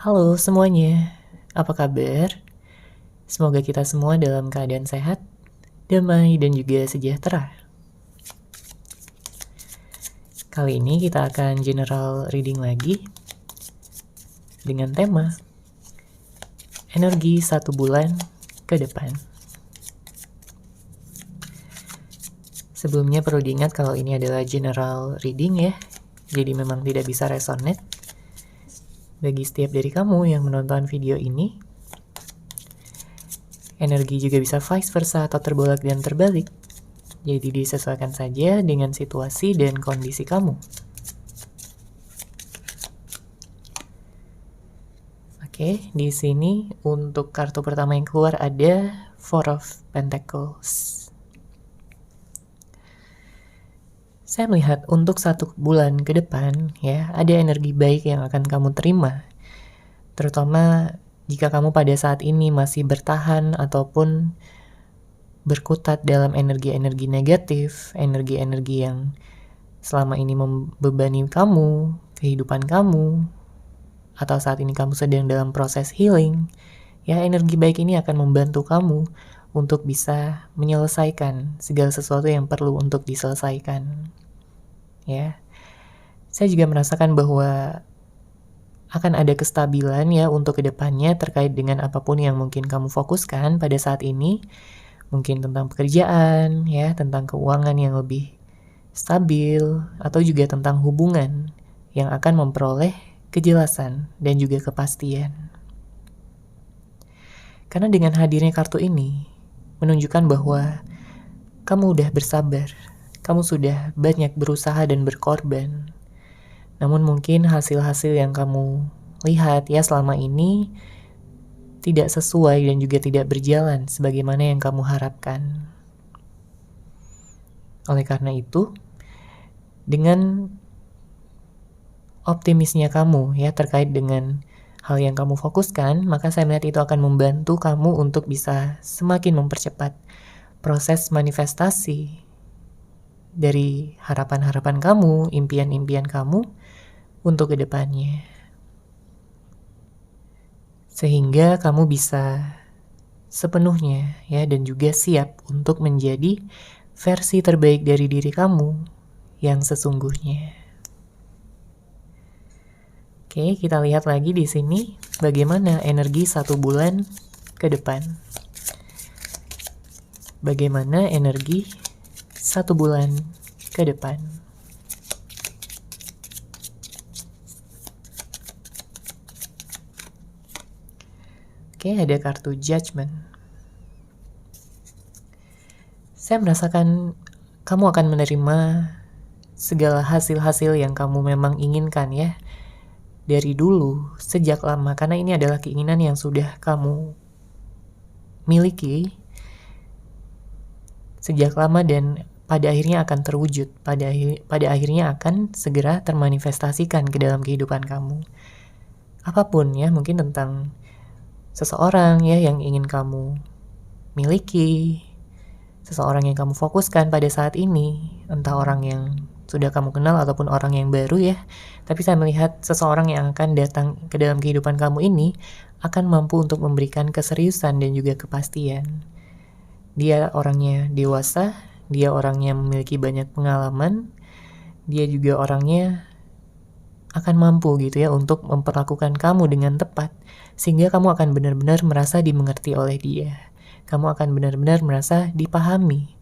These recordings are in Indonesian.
Halo semuanya, apa kabar? Semoga kita semua dalam keadaan sehat, damai, dan juga sejahtera. Kali ini kita akan general reading lagi dengan tema energi 1 bulan ke depan. Sebelumnya perlu diingat kalau ini adalah general reading ya, jadi memang tidak bisa resonate. Bagi setiap dari kamu yang menonton video ini, energi juga bisa vice versa atau terbolak dan terbalik. Jadi disesuaikan saja dengan situasi dan kondisi kamu. Oke, di sini untuk kartu pertama yang keluar ada Four of Pentacles. Saya melihat untuk 1 bulan ke depan ya, ada energi baik yang akan kamu terima. Terutama jika kamu pada saat ini masih bertahan ataupun berkutat dalam energi-energi negatif, energi-energi yang selama ini membebani kamu, kehidupan kamu, atau saat ini kamu sedang dalam proses healing, ya energi baik ini akan membantu kamu untuk bisa menyelesaikan segala sesuatu yang perlu untuk diselesaikan. Ya, saya juga merasakan bahwa akan ada kestabilan ya untuk kedepannya terkait dengan apapun yang mungkin kamu fokuskan pada saat ini. Mungkin tentang pekerjaan, ya, tentang keuangan yang lebih stabil, atau juga tentang hubungan yang akan memperoleh kejelasan dan juga kepastian. Karena dengan hadirnya kartu ini, menunjukkan bahwa kamu udah bersabar, kamu sudah banyak berusaha dan berkorban. Namun mungkin hasil-hasil yang kamu lihat ya selama ini tidak sesuai dan juga tidak berjalan sebagaimana yang kamu harapkan. Oleh karena itu, dengan optimisnya kamu ya terkait dengan hal yang kamu fokuskan, maka saya melihat itu akan membantu kamu untuk bisa semakin mempercepat proses manifestasi dari harapan-harapan kamu, impian-impian kamu untuk kedepannya. Sehingga kamu bisa sepenuhnya ya dan juga siap untuk menjadi versi terbaik dari diri kamu yang sesungguhnya. Oke, kita lihat lagi di sini bagaimana energi 1 bulan ke depan. Bagaimana energi 1 bulan ke depan. Oke, ada kartu Judgment. Saya merasakan kamu akan menerima segala hasil-hasil yang kamu memang inginkan ya. Dari dulu, sejak lama, karena ini adalah keinginan yang sudah kamu miliki sejak lama dan pada akhirnya akan terwujud, pada akhirnya akan segera termanifestasikan ke dalam kehidupan kamu. Apapun ya, mungkin tentang seseorang ya yang ingin kamu miliki, seseorang yang kamu fokuskan pada saat ini, entah orang yang sudah kamu kenal ataupun orang yang baru ya. Tapi saya melihat seseorang yang akan datang ke dalam kehidupan kamu ini akan mampu untuk memberikan keseriusan dan juga kepastian. Dia orangnya dewasa, dia orangnya memiliki banyak pengalaman, dia juga orangnya akan mampu gitu ya untuk memperlakukan kamu dengan tepat, sehingga kamu akan benar-benar merasa dimengerti oleh dia. Kamu akan benar-benar merasa dipahami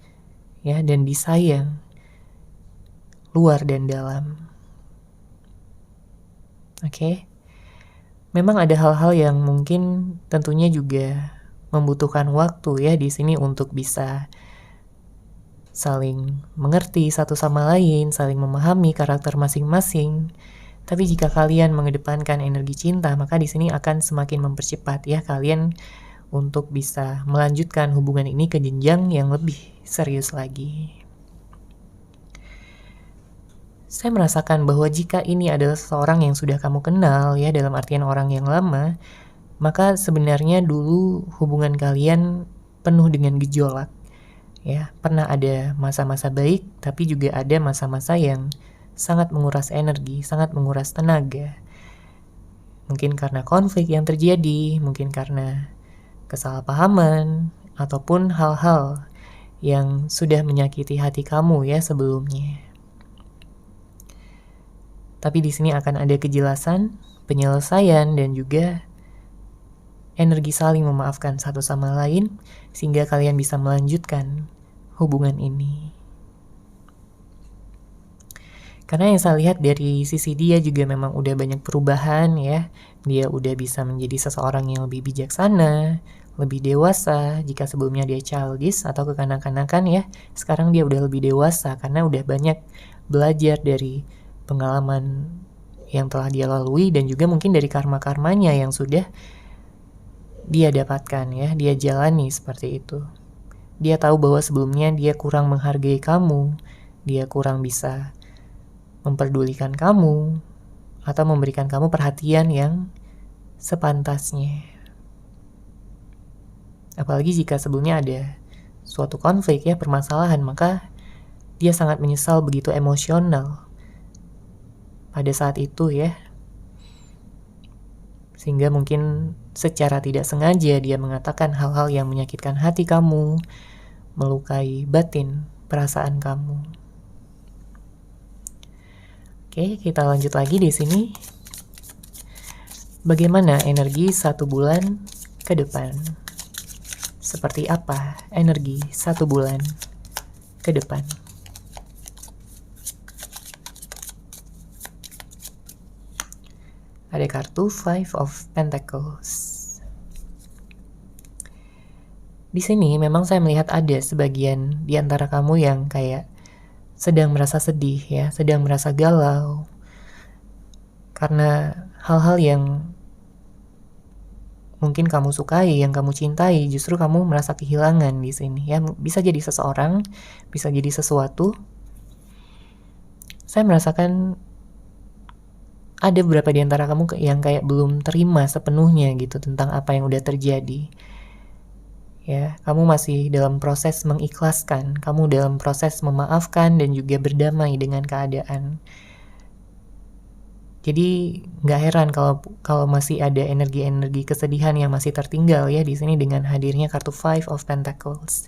ya dan disayang luar dan dalam. Oke. Memang ada hal-hal yang mungkin tentunya juga membutuhkan waktu ya di sini untuk bisa saling mengerti satu sama lain, saling memahami karakter masing-masing. Tapi jika kalian mengedepankan energi cinta, maka di sini akan semakin mempercepat ya kalian untuk bisa melanjutkan hubungan ini ke jenjang yang lebih serius lagi. Saya merasakan bahwa jika ini adalah seseorang yang sudah kamu kenal ya dalam artian orang yang lama, maka sebenarnya dulu hubungan kalian penuh dengan gejolak. Ya, pernah ada masa-masa baik, tapi juga ada masa-masa yang sangat menguras energi, sangat menguras tenaga. Mungkin karena konflik yang terjadi, mungkin karena kesalahpahaman, ataupun hal-hal yang sudah menyakiti hati kamu ya sebelumnya. Tapi di sini akan ada kejelasan, penyelesaian, dan juga energi saling memaafkan satu sama lain, sehingga kalian bisa melanjutkan hubungan ini. Karena yang saya lihat dari sisi dia juga memang udah banyak perubahan ya. Dia udah bisa menjadi seseorang yang lebih bijaksana, lebih dewasa. Jika sebelumnya dia childish atau kekanak-kanakan ya, sekarang dia udah lebih dewasa karena udah banyak belajar dari pengalaman yang telah dia lalui dan juga mungkin dari karma-karmanya yang sudah dia dapatkan ya, dia jalani seperti itu. Dia tahu bahwa sebelumnya dia kurang menghargai kamu, dia kurang bisa memperdulikan kamu, atau memberikan kamu perhatian yang sepantasnya. Apalagi jika sebelumnya ada suatu konflik ya, permasalahan, maka dia sangat menyesal begitu emosional pada saat itu ya. Sehingga mungkin secara tidak sengaja dia mengatakan hal-hal yang menyakitkan hati kamu, melukai batin perasaan kamu. Oke, kita lanjut lagi di sini. Bagaimana energi 1 bulan ke depan? Seperti apa energi 1 bulan ke depan? Ada kartu Five of Pentacles. Di sini memang saya melihat ada sebagian di antara kamu yang kayak sedang merasa sedih ya, sedang merasa galau karena hal-hal yang mungkin kamu sukai, yang kamu cintai, justru kamu merasa kehilangan di sini ya. Bisa jadi seseorang, bisa jadi sesuatu. Saya merasakan ada beberapa di antara kamu yang kayak belum terima sepenuhnya gitu tentang apa yang udah terjadi. Ya, kamu masih dalam proses mengikhlaskan, kamu dalam proses memaafkan dan juga berdamai dengan keadaan. Jadi nggak heran kalau masih ada energi-energi kesedihan yang masih tertinggal ya di sini dengan hadirnya kartu Five of Pentacles.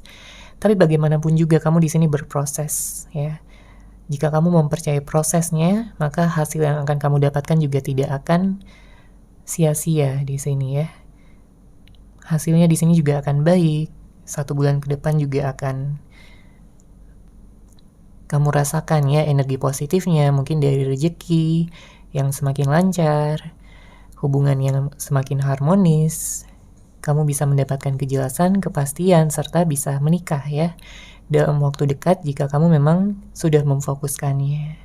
Tapi bagaimanapun juga kamu di sini berproses ya. Jika kamu mempercayai prosesnya, maka hasil yang akan kamu dapatkan juga tidak akan sia-sia di sini ya. Hasilnya di sini juga akan baik. 1 bulan ke depan juga akan kamu rasakan ya energi positifnya, mungkin dari rezeki yang semakin lancar, hubungan yang semakin harmonis. Kamu bisa mendapatkan kejelasan, kepastian, serta bisa menikah ya dalam waktu dekat jika kamu memang sudah memfokuskannya.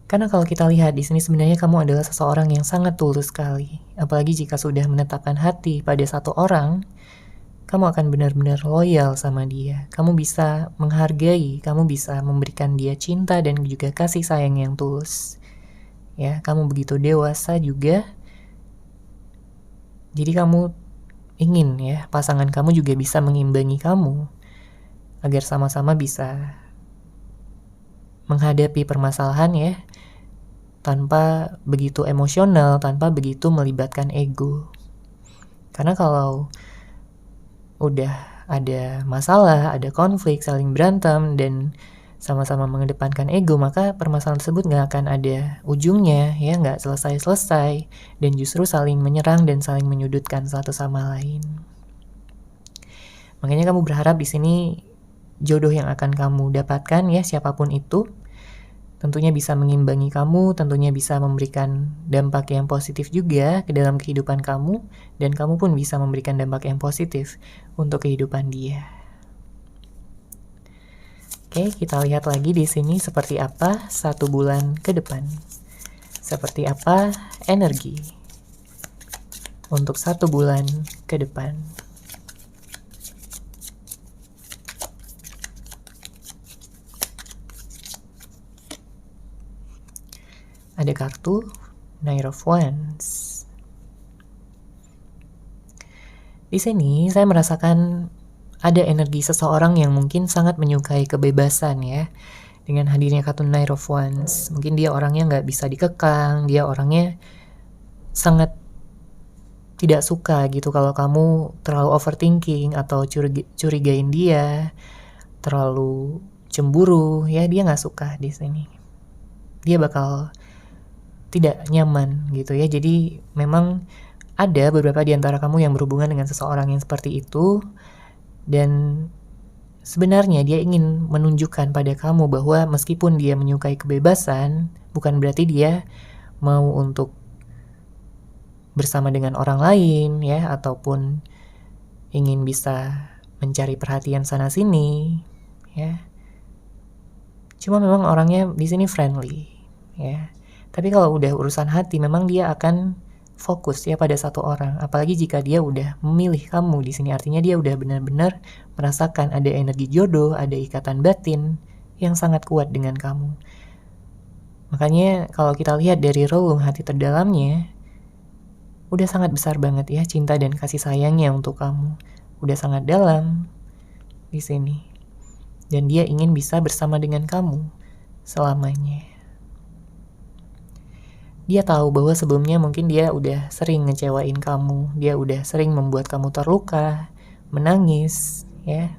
Karena kalau kita lihat di sini sebenarnya kamu adalah seseorang yang sangat tulus sekali. Apalagi jika sudah menetapkan hati pada satu orang, kamu akan benar-benar loyal sama dia. Kamu bisa menghargai, kamu bisa memberikan dia cinta dan juga kasih sayang yang tulus. Ya, kamu begitu dewasa juga. Jadi kamu ingin ya pasangan kamu juga bisa mengimbangi kamu agar sama-sama bisa menghadapi permasalahan ya tanpa begitu emosional, tanpa begitu melibatkan ego. Karena kalau udah ada masalah, ada konflik, saling berantem, dan sama-sama mengedepankan ego, maka permasalahan tersebut nggak akan ada ujungnya, ya nggak selesai-selesai, dan justru saling menyerang dan saling menyudutkan satu sama lain. Makanya kamu berharap di sini jodoh yang akan kamu dapatkan ya siapapun itu, tentunya bisa mengimbangi kamu, tentunya bisa memberikan dampak yang positif juga ke dalam kehidupan kamu, dan kamu pun bisa memberikan dampak yang positif untuk kehidupan dia. Oke, kita lihat lagi di sini seperti apa 1 bulan ke depan. Seperti apa energi untuk 1 bulan ke depan. Ada kartu Knight of Wands. Di sini saya merasakan ada energi seseorang yang mungkin sangat menyukai kebebasan ya. Dengan hadirnya kartu Knight of Wands, mungkin dia orangnya nggak bisa dikekang, dia orangnya sangat tidak suka gitu kalau kamu terlalu overthinking atau curigain dia, terlalu cemburu, ya dia nggak suka di sini. Dia bakal tidak nyaman gitu ya. Jadi memang ada beberapa di antara kamu yang berhubungan dengan seseorang yang seperti itu, dan sebenarnya dia ingin menunjukkan pada kamu bahwa meskipun dia menyukai kebebasan, bukan berarti dia mau untuk bersama dengan orang lain ya, ataupun ingin bisa mencari perhatian sana sini ya. Cuma memang orangnya di sini friendly ya. Tapi kalau udah urusan hati, memang dia akan fokus ya pada satu orang. Apalagi jika dia udah memilih kamu di sini, artinya dia udah benar-benar merasakan ada energi jodoh, ada ikatan batin yang sangat kuat dengan kamu. Makanya kalau kita lihat dari relung hati terdalamnya, udah sangat besar banget ya cinta dan kasih sayangnya untuk kamu. Udah sangat dalam di sini. Dan dia ingin bisa bersama dengan kamu selamanya. Dia tahu bahwa sebelumnya mungkin dia udah sering ngecewain kamu, dia udah sering membuat kamu terluka, menangis, ya.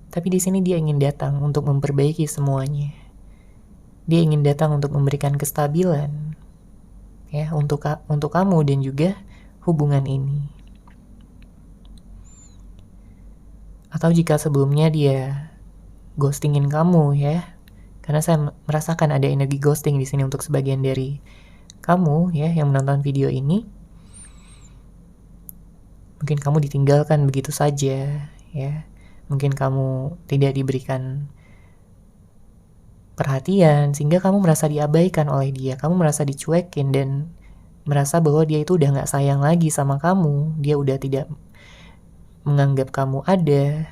Tapi di sini dia ingin datang untuk memperbaiki semuanya. Dia ingin datang untuk memberikan kestabilan, ya, untuk kamu dan juga hubungan ini. Atau jika sebelumnya dia ghostingin kamu, ya. Karena saya merasakan ada energi ghosting di sini untuk sebagian dari kamu ya yang menonton video ini. Mungkin kamu ditinggalkan begitu saja ya. Mungkin kamu tidak diberikan perhatian sehingga kamu merasa diabaikan oleh dia. Kamu merasa dicuekin dan merasa bahwa dia itu udah gak sayang lagi sama kamu. Dia udah tidak menganggap kamu ada.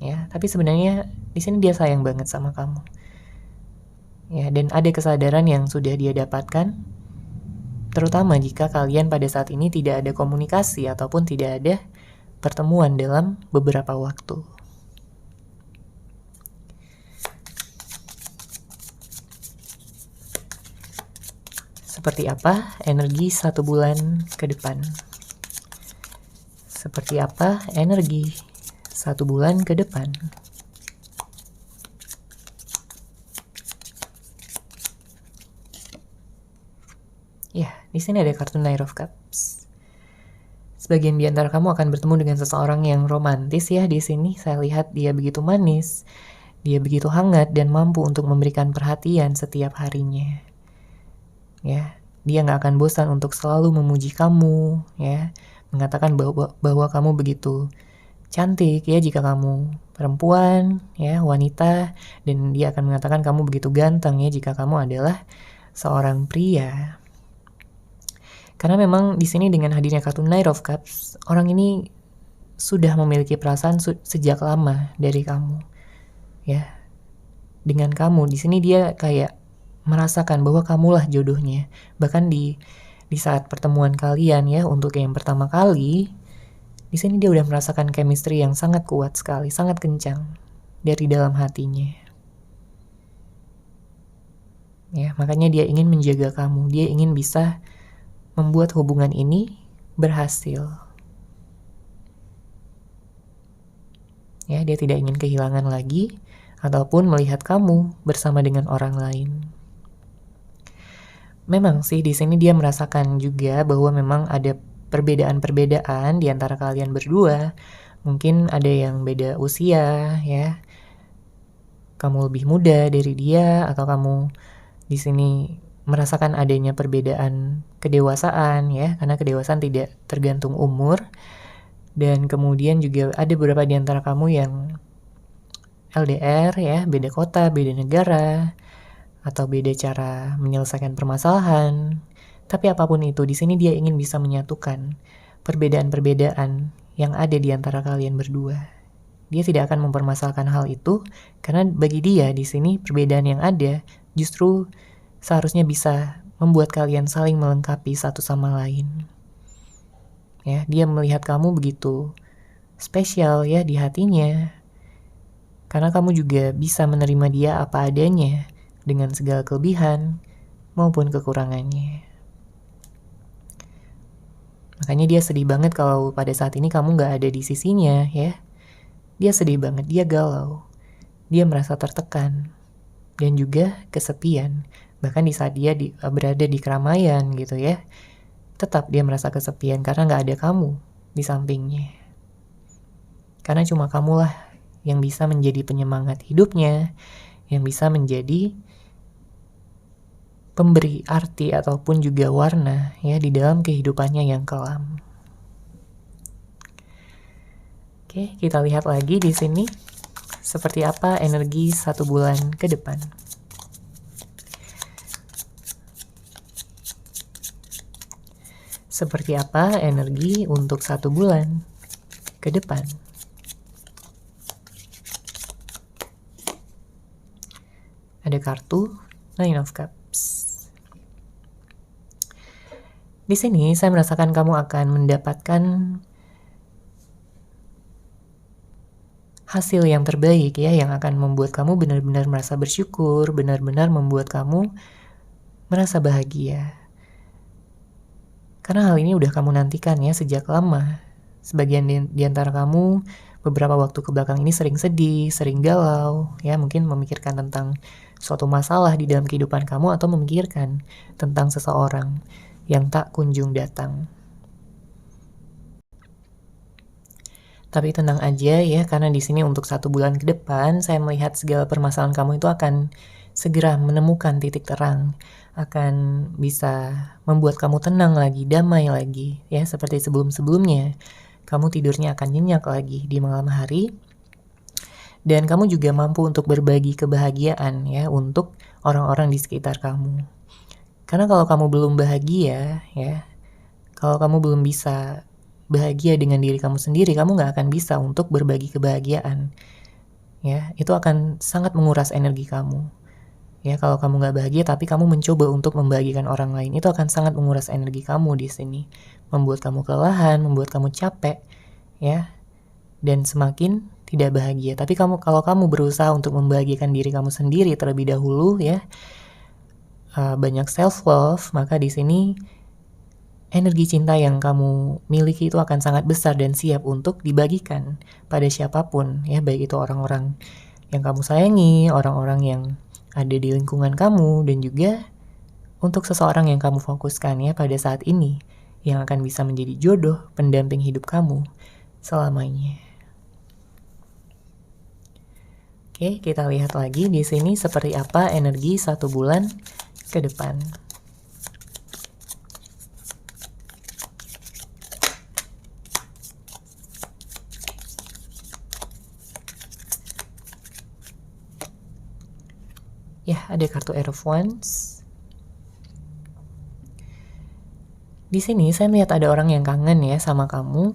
Ya, tapi sebenarnya di sini dia sayang banget sama kamu. Ya, dan ada kesadaran yang sudah dia dapatkan, terutama jika kalian pada saat ini tidak ada komunikasi ataupun tidak ada pertemuan dalam beberapa waktu. Seperti apa energi 1 bulan ke depan? Seperti apa energi 1 bulan ke depan? Ya, di sini ada kartu Knight of Cups. Sebagian di antara kamu akan bertemu dengan seseorang yang romantis ya di sini. Saya lihat dia begitu manis, dia begitu hangat dan mampu untuk memberikan perhatian setiap harinya. Ya, dia nggak akan bosan untuk selalu memuji kamu, ya, mengatakan bahwa kamu begitu cantik ya jika kamu perempuan ya, wanita, dan dia akan mengatakan kamu begitu ganteng ya jika kamu adalah seorang pria. Karena memang di sini dengan hadirnya kartu Knight of Cups, orang ini sudah memiliki perasaan sejak lama dari kamu. Ya. Dengan kamu di sini dia kayak merasakan bahwa kamulah jodohnya. Bahkan di saat pertemuan kalian ya untuk yang pertama kali, di sini dia udah merasakan chemistry yang sangat kuat sekali, sangat kencang dari dalam hatinya. Ya, makanya dia ingin menjaga kamu, dia ingin bisa membuat hubungan ini berhasil. Ya, dia tidak ingin kehilangan lagi ataupun melihat kamu bersama dengan orang lain. Memang sih di sini dia merasakan juga bahwa memang ada perbedaan-perbedaan di antara kalian berdua. Mungkin ada yang beda usia ya. Kamu lebih muda dari dia atau kamu di sini merasakan adanya perbedaan kedewasaan ya, karena kedewasaan tidak tergantung umur. Dan kemudian juga ada beberapa di antara kamu yang LDR ya, beda kota, beda negara, atau beda cara menyelesaikan permasalahan. Tapi apapun itu, di sini dia ingin bisa menyatukan perbedaan-perbedaan yang ada di antara kalian berdua. Dia tidak akan mempermasalahkan hal itu, karena bagi dia di sini perbedaan yang ada justru seharusnya bisa membuat kalian saling melengkapi satu sama lain. Ya, dia melihat kamu begitu spesial ya di hatinya. Karena kamu juga bisa menerima dia apa adanya, dengan segala kelebihan maupun kekurangannya. Makanya dia sedih banget kalau pada saat ini kamu gak ada di sisinya ya. Dia sedih banget, dia galau, dia merasa tertekan, dan juga kesepian. Bahkan di saat dia berada di keramaian gitu ya, tetap dia merasa kesepian karena gak ada kamu di sampingnya. Karena cuma kamulah yang bisa menjadi penyemangat hidupnya, yang bisa menjadi pemberi arti ataupun juga warna ya di dalam kehidupannya yang kelam. Oke, kita lihat lagi di sini seperti apa energi 1 bulan ke depan. Seperti apa energi untuk 1 bulan ke depan? Ada kartu Nine of Cups. Di sini saya merasakan kamu akan mendapatkan hasil yang terbaik ya, yang akan membuat kamu benar-benar merasa bersyukur, benar-benar membuat kamu merasa bahagia. Karena hal ini udah kamu nantikan ya sejak lama. Sebagian di antara kamu beberapa waktu ke belakang ini sering sedih, sering galau, ya mungkin memikirkan tentang suatu masalah di dalam kehidupan kamu atau memikirkan tentang seseorang yang tak kunjung datang. Tapi tenang aja ya, karena di sini untuk 1 bulan ke depan saya melihat segala permasalahan kamu itu akan segera menemukan titik terang, akan bisa membuat kamu tenang lagi, damai lagi ya, seperti sebelum-sebelumnya. Kamu tidurnya akan nyenyak lagi di malam hari, dan kamu juga mampu untuk berbagi kebahagiaan ya untuk orang-orang di sekitar kamu. Karena kalau kamu belum bahagia ya, kalau kamu belum bisa bahagia dengan diri kamu sendiri, kamu gak akan bisa untuk berbagi kebahagiaan ya. Itu akan sangat menguras energi kamu ya. Kalau kamu gak bahagia tapi kamu mencoba untuk membahagiakan orang lain, itu akan sangat menguras energi kamu di sini, membuat kamu kelelahan, membuat kamu capek ya, dan semakin tidak bahagia. Tapi kalau kamu berusaha untuk membahagiakan diri kamu sendiri terlebih dahulu ya, banyak self love, maka di sini energi cinta yang kamu miliki itu akan sangat besar dan siap untuk dibagikan pada siapapun ya, baik itu orang-orang yang kamu sayangi, orang-orang yang ada di lingkungan kamu, dan juga untuk seseorang yang kamu fokuskan ya pada saat ini, yang akan bisa menjadi jodoh pendamping hidup kamu selamanya. Oke, kita lihat lagi di sini seperti apa energi 1 bulan ke depan. Ya, ada kartu Air of Wands. Di sini saya melihat ada orang yang kangen ya sama kamu.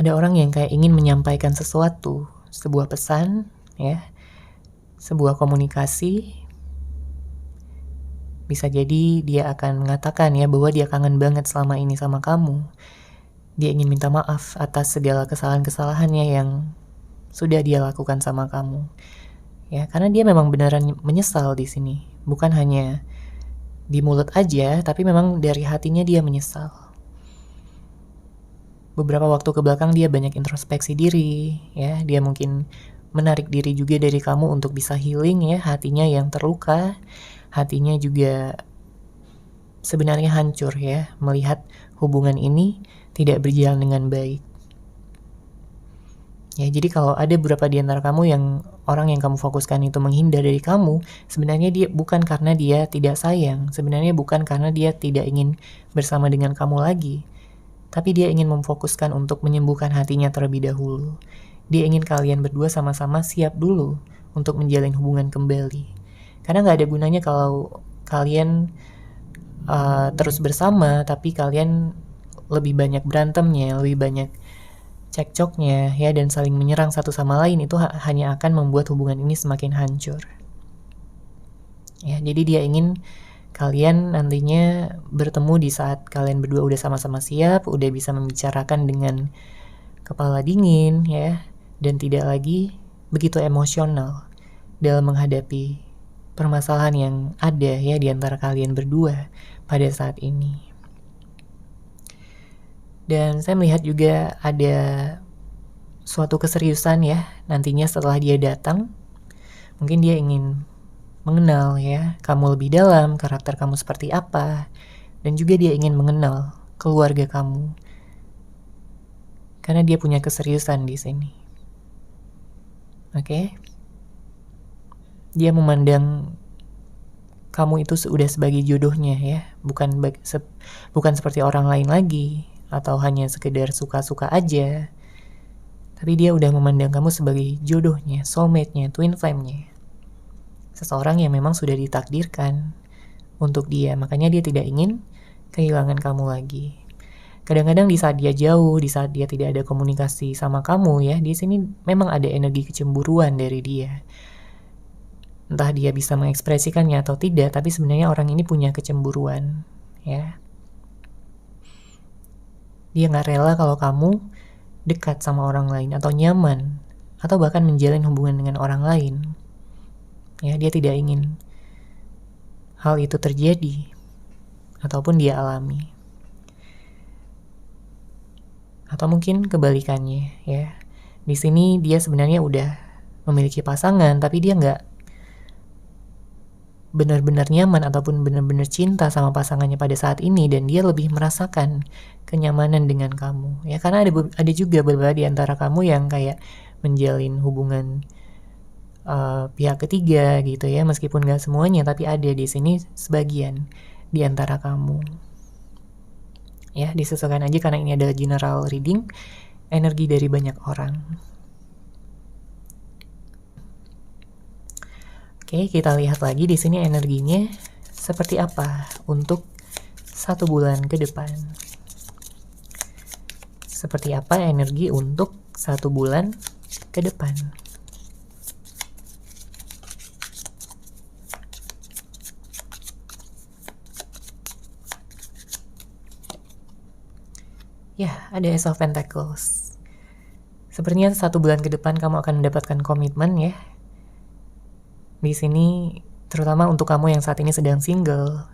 Ada orang yang kayak ingin menyampaikan sesuatu, sebuah pesan ya, sebuah komunikasi. Bisa jadi dia akan mengatakan ya bahwa dia kangen banget selama ini sama kamu. Dia ingin minta maaf atas segala kesalahan-kesalahannya yang sudah dia lakukan sama kamu. Ya, karena dia memang beneran menyesal di sini. Bukan hanya di mulut aja, tapi memang dari hatinya dia menyesal. Beberapa waktu ke belakang dia banyak introspeksi diri, ya. Dia mungkin menarik diri juga dari kamu untuk bisa healing ya, hatinya yang terluka. Hatinya juga sebenarnya hancur ya, melihat hubungan ini tidak berjalan dengan baik. Ya, jadi kalau ada beberapa di antara kamu yang orang yang kamu fokuskan itu menghindar dari kamu, sebenarnya dia bukan karena dia tidak sayang, sebenarnya bukan karena dia tidak ingin bersama dengan kamu lagi, tapi dia ingin memfokuskan untuk menyembuhkan hatinya terlebih dahulu. Dia ingin kalian berdua sama-sama siap dulu untuk menjalin hubungan kembali. Karena gak ada gunanya kalau kalian terus bersama, tapi kalian lebih banyak berantemnya, lebih banyak cekcoknya ya, dan saling menyerang satu sama lain. Itu hanya akan membuat hubungan ini semakin hancur ya. Jadi dia ingin kalian nantinya bertemu di saat kalian berdua udah sama-sama siap, udah bisa membicarakan dengan kepala dingin ya, dan tidak lagi begitu emosional dalam menghadapi permasalahan yang ada ya di antara kalian berdua pada saat ini. Dan saya melihat juga ada suatu keseriusan ya nantinya setelah dia datang. Mungkin dia ingin mengenal ya kamu lebih dalam, karakter kamu seperti apa, dan juga dia ingin mengenal keluarga kamu. Karena dia punya keseriusan di sini. Oke? Dia memandang kamu itu sudah sebagai jodohnya ya, bukan seperti orang lain lagi atau hanya sekedar suka-suka aja. Tapi dia udah memandang kamu sebagai jodohnya, soulmate-nya, twin flame-nya. Seseorang yang memang sudah ditakdirkan untuk dia, makanya dia tidak ingin kehilangan kamu lagi. Kadang-kadang di saat dia jauh, di saat dia tidak ada komunikasi sama kamu ya, di sini memang ada energi kecemburuan dari dia. Entah dia bisa mengekspresikannya atau tidak, tapi sebenarnya orang ini punya kecemburuan ya. Dia gak rela kalau kamu dekat sama orang lain atau nyaman atau bahkan menjalin hubungan dengan orang lain. Ya, dia tidak ingin hal itu terjadi ataupun dia alami. Atau mungkin kebalikannya ya. Di sini dia sebenarnya udah memiliki pasangan tapi dia nggak benar-benar nyaman ataupun benar-benar cinta sama pasangannya pada saat ini, dan dia lebih merasakan kenyamanan dengan kamu ya, karena ada juga beberapa di antara kamu yang kayak menjalin hubungan pihak ketiga gitu ya, meskipun gak semuanya tapi ada di sini sebagian di antara kamu ya. Disesuaikan aja karena ini adalah general reading, energi dari banyak orang. Oke, kita lihat lagi di sini energinya seperti apa untuk 1 bulan ke depan. Seperti apa energi untuk 1 bulan ke depan. Ya, ada Ace of Pentacles. Sepertinya 1 bulan ke depan kamu akan mendapatkan komitmen ya. Di sini terutama untuk kamu yang saat ini sedang single,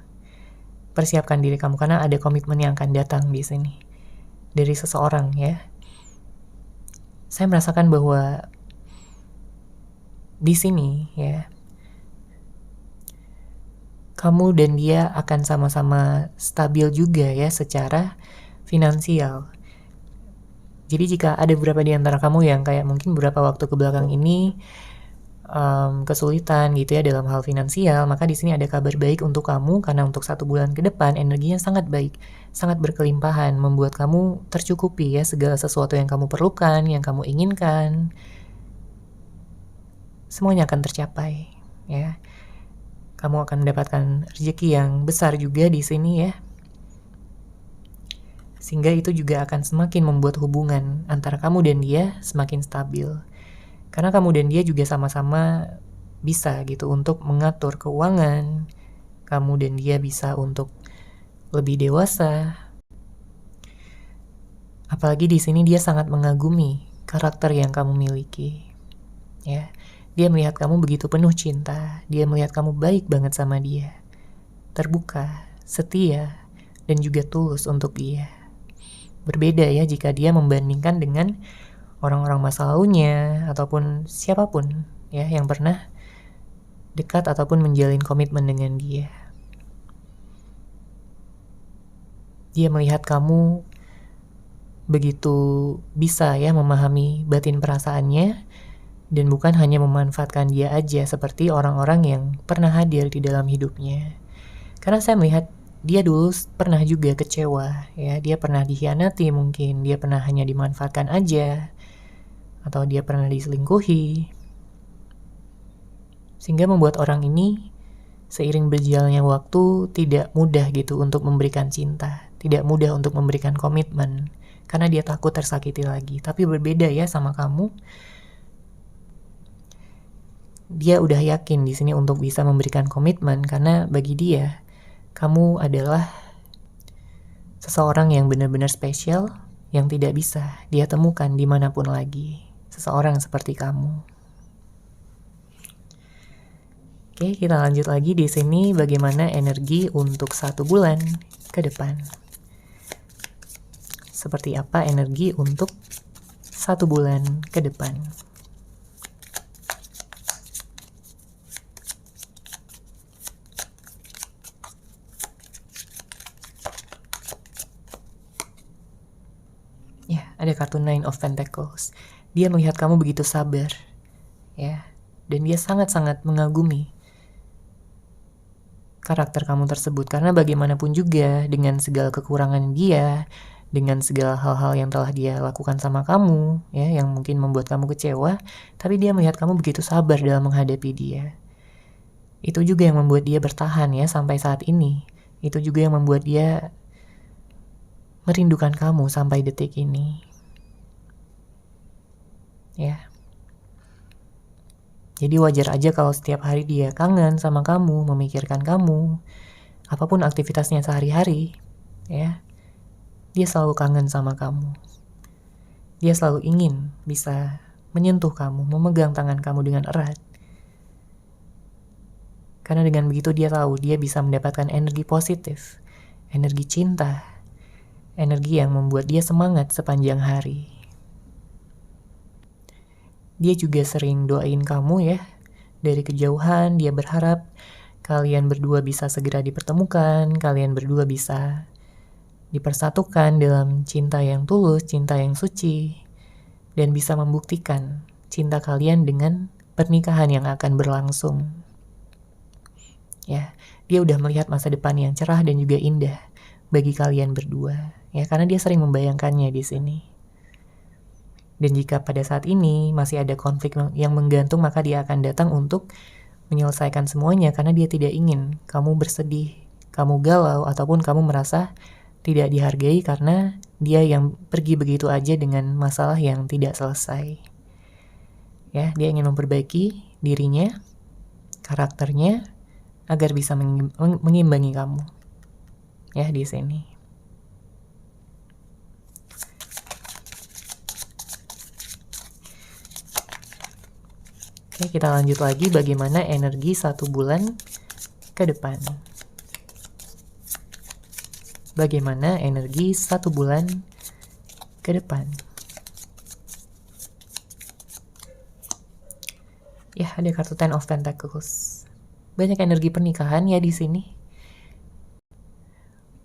persiapkan diri kamu karena ada komitmen yang akan datang di sini dari seseorang ya. Saya merasakan bahwa di sini ya, kamu dan dia akan sama-sama stabil juga ya secara finansial. Jadi jika ada beberapa di antara kamu yang kayak mungkin beberapa waktu ke belakang ini kesulitan gitu ya dalam hal finansial, maka di sini ada kabar baik untuk kamu karena untuk 1 bulan ke depan energinya sangat baik, sangat berkelimpahan, membuat kamu tercukupi ya segala sesuatu yang kamu perlukan, yang kamu inginkan, semuanya akan tercapai ya. Kamu akan mendapatkan rezeki yang besar juga di sini ya, sehingga itu juga akan semakin membuat hubungan antara kamu dan dia semakin stabil. Karena kamu dan dia juga sama-sama bisa gitu untuk mengatur keuangan. Kamu dan dia bisa untuk lebih dewasa. Apalagi di sini dia sangat mengagumi karakter yang kamu miliki. Ya, dia melihat kamu begitu penuh cinta. Dia melihat kamu baik banget sama dia. Terbuka, setia, dan juga tulus untuk dia. Berbeda ya jika dia membandingkan dengan orang-orang masa lalunya ataupun siapapun ya yang pernah dekat ataupun menjalin komitmen dengan dia. Dia melihat kamu begitu bisa ya memahami batin perasaannya dan bukan hanya memanfaatkan dia aja seperti orang-orang yang pernah hadir di dalam hidupnya. Karena saya melihat dia dulu pernah juga kecewa ya, dia pernah dikhianati mungkin, dia pernah hanya dimanfaatkan aja, atau dia pernah diselingkuhi, sehingga membuat orang ini seiring berjalannya waktu tidak mudah gitu untuk memberikan cinta, tidak mudah untuk memberikan komitmen, karena dia takut tersakiti lagi. Tapi berbeda ya sama kamu, dia udah yakin di sini untuk bisa memberikan komitmen, karena bagi dia kamu adalah seseorang yang benar-benar spesial, yang tidak bisa dia temukan dimanapun lagi. Seseorang seperti kamu. Oke, kita lanjut lagi di sini bagaimana energi untuk 1 bulan ke depan. Seperti apa energi untuk 1 bulan ke depan. Ya, ada kartu Nine of Pentacles. Dia melihat kamu begitu sabar, ya, dan dia sangat-sangat mengagumi karakter kamu tersebut, karena bagaimanapun juga dengan segala kekurangan dia, dengan segala hal-hal yang telah dia lakukan sama kamu, ya, yang mungkin membuat kamu kecewa, tapi dia melihat kamu begitu sabar dalam menghadapi dia. Itu juga yang membuat dia bertahan, ya, sampai saat ini. Itu juga yang membuat dia merindukan kamu sampai detik ini, ya. Jadi wajar aja kalau setiap hari dia kangen sama kamu, memikirkan kamu, apapun aktivitasnya sehari-hari, ya, dia selalu kangen sama kamu. Dia selalu ingin bisa menyentuh kamu, memegang tangan kamu dengan erat. Karena dengan begitu dia tahu dia bisa mendapatkan energi positif, energi cinta, energi yang membuat dia semangat sepanjang hari. Dia juga sering doain kamu, ya, dari kejauhan. Dia berharap kalian berdua bisa segera dipertemukan, kalian berdua bisa dipersatukan dalam cinta yang tulus, cinta yang suci, dan bisa membuktikan cinta kalian dengan pernikahan yang akan berlangsung. Ya, dia udah melihat masa depan yang cerah dan juga indah bagi kalian berdua, ya, karena dia sering membayangkannya di sini. Dan jika pada saat ini masih ada konflik yang menggantung, maka dia akan datang untuk menyelesaikan semuanya, karena dia tidak ingin kamu bersedih, kamu galau, ataupun kamu merasa tidak dihargai karena dia yang pergi begitu aja dengan masalah yang tidak selesai. Ya, dia ingin memperbaiki dirinya, karakternya, agar bisa mengimbangi kamu, ya, di sini. Oke, kita lanjut lagi bagaimana energi 1 bulan ke depan. Bagaimana energi 1 bulan ke depan. Ya, ada kartu Ten of Pentacles. Banyak energi pernikahan, ya, di sini.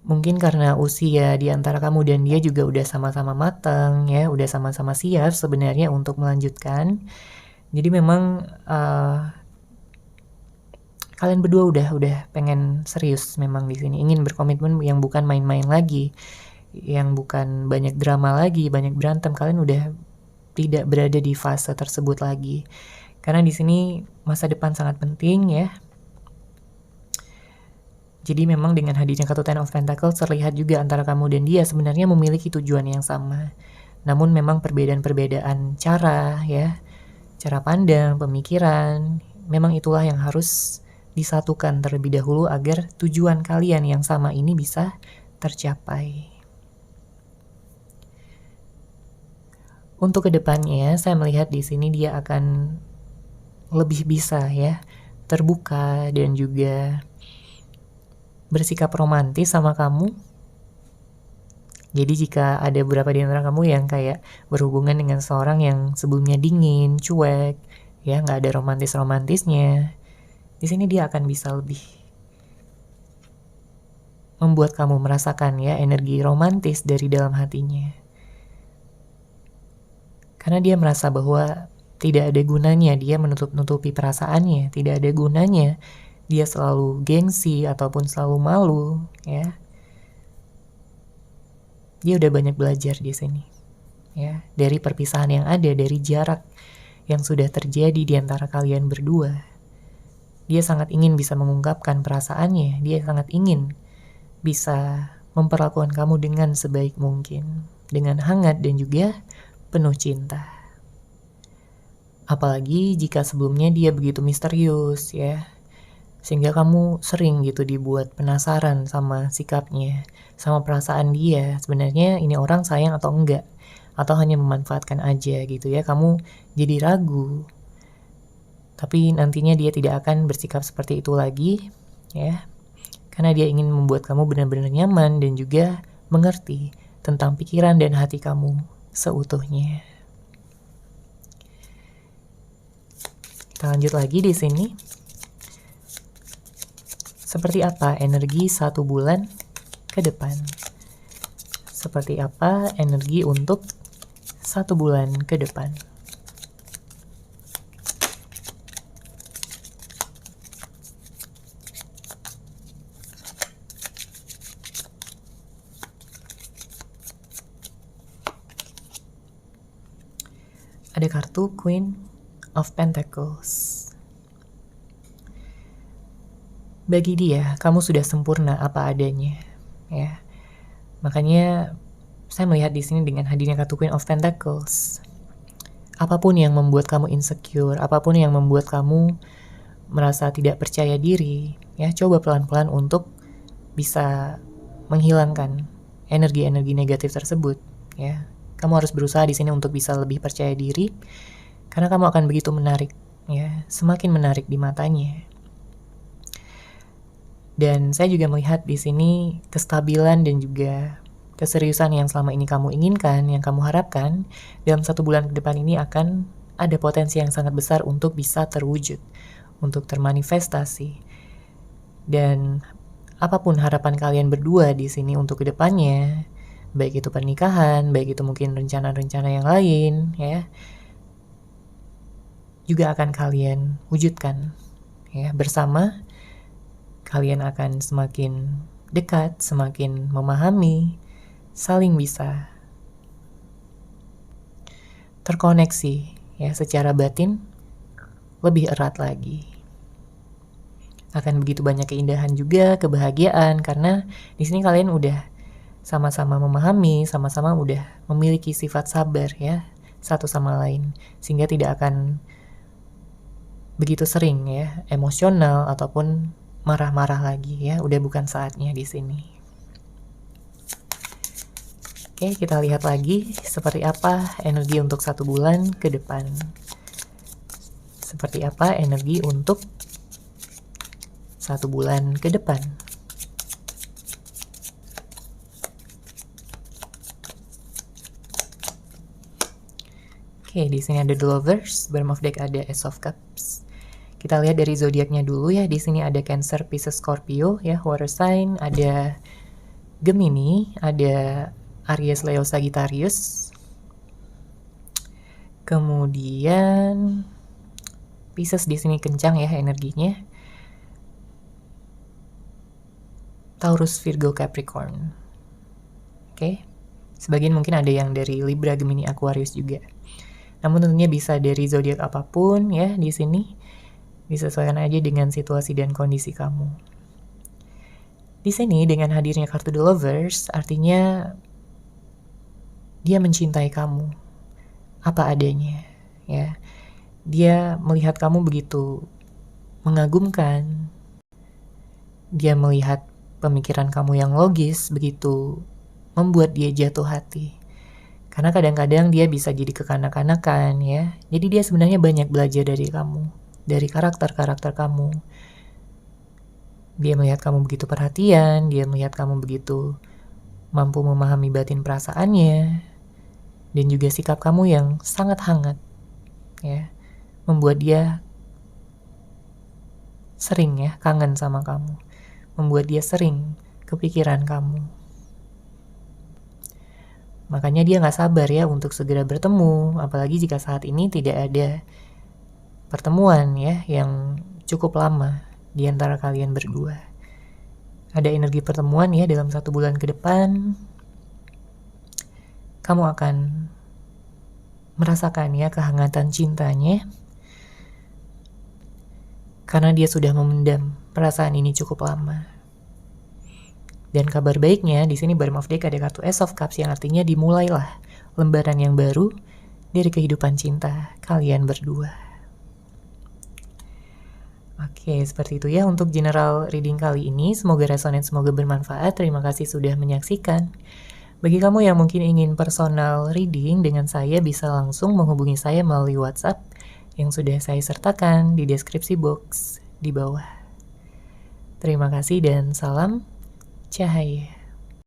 Mungkin karena usia di antara kamu dan dia juga udah sama-sama matang, ya, udah sama-sama siap sebenarnya untuk melanjutkan. Jadi memang kalian berdua udah pengen serius memang di sini, ingin berkomitmen yang bukan main-main lagi, yang bukan banyak drama lagi, banyak berantem. Kalian udah tidak berada di fase tersebut lagi. Karena di sini masa depan sangat penting, ya. Jadi memang dengan hadirnya kartu Ten of Pentacles terlihat juga antara kamu dan dia sebenarnya memiliki tujuan yang sama. Namun memang perbedaan-perbedaan cara, ya, cara pandang, pemikiran, memang itulah yang harus disatukan terlebih dahulu agar tujuan kalian yang sama ini bisa tercapai. Untuk kedepannya, saya melihat di sini dia akan lebih bisa, ya, terbuka dan juga bersikap romantis sama kamu. Jadi jika ada beberapa di antara kamu yang kayak berhubungan dengan seorang yang sebelumnya dingin, cuek, ya, nggak ada romantis-romantisnya, di sini dia akan bisa lebih membuat kamu merasakan, ya, energi romantis dari dalam hatinya. Karena dia merasa bahwa tidak ada gunanya dia menutup-nutupi perasaannya, tidak ada gunanya dia selalu gengsi ataupun selalu malu, ya. Dia udah banyak belajar di sini, ya, dari perpisahan yang ada, dari jarak yang sudah terjadi di antara kalian berdua. Dia sangat ingin bisa mengungkapkan perasaannya, dia sangat ingin bisa memperlakukan kamu dengan sebaik mungkin, dengan hangat dan juga penuh cinta. Apalagi jika sebelumnya dia begitu misterius, ya, sehingga kamu sering gitu dibuat penasaran sama sikapnya, sama perasaan dia. Sebenarnya ini orang sayang atau enggak, atau hanya memanfaatkan aja gitu, ya. Kamu jadi ragu. Tapi nantinya dia tidak akan bersikap seperti itu lagi, ya. Karena dia ingin membuat kamu benar-benar nyaman dan juga mengerti tentang pikiran dan hati kamu seutuhnya. Kita lanjut lagi di sini. Seperti apa energi 1 bulan ke depan? Seperti apa energi untuk 1 bulan ke depan? Ada kartu Queen of Pentacles. Bagi dia, kamu sudah sempurna apa adanya, ya. Makanya saya melihat di sini dengan hadirnya kartu Queen of Pentacles. Apapun yang membuat kamu insecure, apapun yang membuat kamu merasa tidak percaya diri, ya, coba pelan-pelan untuk bisa menghilangkan energi-energi negatif tersebut, ya. Kamu harus berusaha di sini untuk bisa lebih percaya diri, karena kamu akan begitu menarik, ya, semakin menarik di matanya. Dan saya juga melihat di sini kestabilan dan juga keseriusan yang selama ini kamu inginkan, yang kamu harapkan, dalam 1 bulan ke depan ini akan ada potensi yang sangat besar untuk bisa terwujud, untuk termanifestasi. Dan apapun harapan kalian berdua di sini untuk kedepannya, baik itu pernikahan, baik itu mungkin rencana-rencana yang lain, ya, juga akan kalian wujudkan, ya, bersama. Kalian akan semakin dekat, semakin memahami, saling bisa terkoneksi, ya, secara batin lebih erat lagi. Akan begitu banyak keindahan juga, kebahagiaan, karena di sini kalian udah sama-sama memahami, sama-sama udah memiliki sifat sabar, ya, satu sama lain, sehingga tidak akan begitu sering, ya, emosional ataupun marah-marah lagi, ya. Udah bukan saatnya di sini. Oke, kita lihat lagi seperti apa energi untuk 1 bulan ke depan. Seperti apa energi untuk 1 bulan ke depan. Oke, di sini ada The Lovers, bottom of deck ada Ace of Cups. Kita lihat dari zodiaknya dulu, ya. Di sini ada Cancer, Pisces, Scorpio, ya, water sign, ada Gemini, ada Aries, Leo, Sagittarius. Kemudian Pisces di sini kencang, ya, energinya. Taurus, Virgo, Capricorn. Oke. Sebagian mungkin ada yang dari Libra, Gemini, Aquarius juga. Namun tentunya bisa dari zodiak apapun, ya, di sini. Disesuaikan aja dengan situasi dan kondisi kamu. Di sini dengan hadirnya kartu The Lovers, artinya dia mencintai kamu apa adanya, ya. Dia melihat kamu begitu mengagumkan. Dia melihat pemikiran kamu yang logis begitu membuat dia jatuh hati. Karena kadang-kadang dia bisa jadi kekanak-kanakan, ya. Jadi dia sebenarnya banyak belajar dari kamu, dari karakter-karakter kamu. Dia melihat kamu begitu perhatian, dia melihat kamu begitu mampu memahami batin perasaannya, dan juga sikap kamu yang sangat hangat, ya, membuat dia sering, ya, kangen sama kamu, membuat dia sering kepikiran kamu. Makanya dia gak sabar, ya, untuk segera bertemu, apalagi jika saat ini tidak ada pertemuan, ya, yang cukup lama di antara kalian berdua. Ada energi pertemuan, ya, dalam 1 bulan ke depan. Kamu akan merasakan, ya, kehangatan cintanya, karena dia sudah memendam perasaan ini cukup lama. Dan kabar baiknya di sini bottom of deck ada kartu Ace of Cups, yang artinya dimulailah lembaran yang baru dari kehidupan cinta kalian berdua. Oke, seperti itu, ya, untuk general reading kali ini. Semoga resonate, semoga bermanfaat. Terima kasih sudah menyaksikan. Bagi kamu yang mungkin ingin personal reading dengan saya, bisa langsung menghubungi saya melalui WhatsApp yang sudah saya sertakan di deskripsi box di bawah. Terima kasih dan salam cahaya.